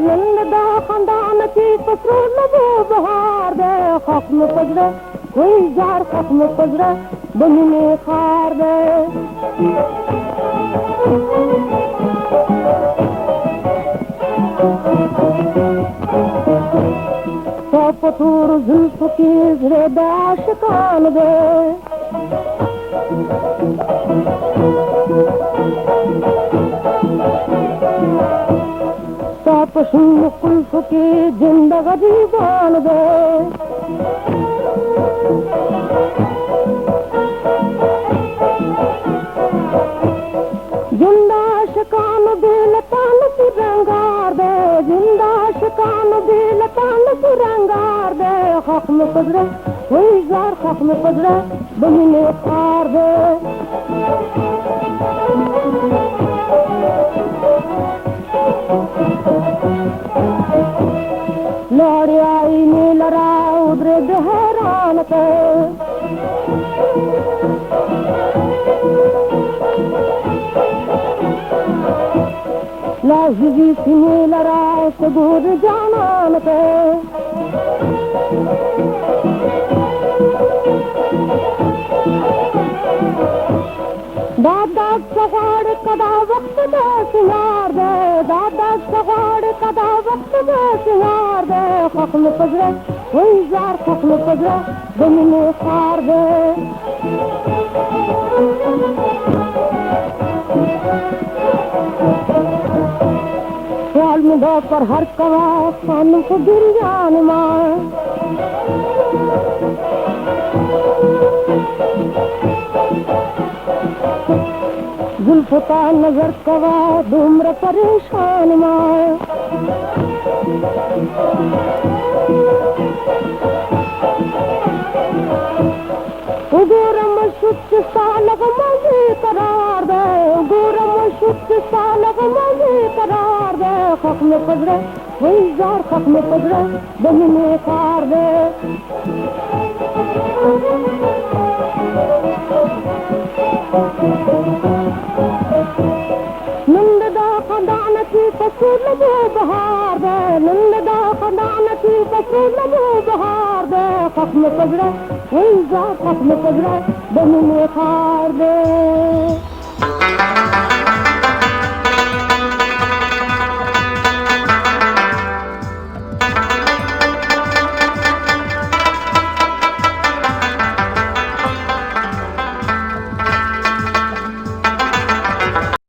नंद दा खानदान की फसलों लबो बहार दे खत्म पजरा कोई जार खत्म पजरा बनी खार दे पतूर जुल्फ की जरेदाश कान दे पशुन कुल्फ की जिंदगी बान दे जिंदा शकान दिल तान रंगार दे जिंदा शकान दिल तान रंगार दे खत्म पजरा वही जार खत्म पजरा बहिने पार दे लौड़े आई नील राव उधरे दहरान पे लाही सी नील राव सबूर जानान पे दादा सगाड़ कदा वक्त दे सिंगार दे दादा सगाड़ कदा वक्त दे सिंगार दे खत्म पजरा वही जार खत्म पजरा जमीने खार दे ख्याल में दो पर हर कवा खानों को गिर जान मार जुल्फता नजर कवा धूम्र परेशान मार उगोरम शुद्ध सालग मजे करार दे उगोरम शुद्ध सालग मजे करार दे खत्म पजरा वही जार खत्म पजरा बहिने खार दे नंद दा खानदान की फसूल लबो बहार दे नंद दा खानदान की फसूल लबो बहार दे खत्म पजरा वही जार खत्म पजरा बहिने खार दे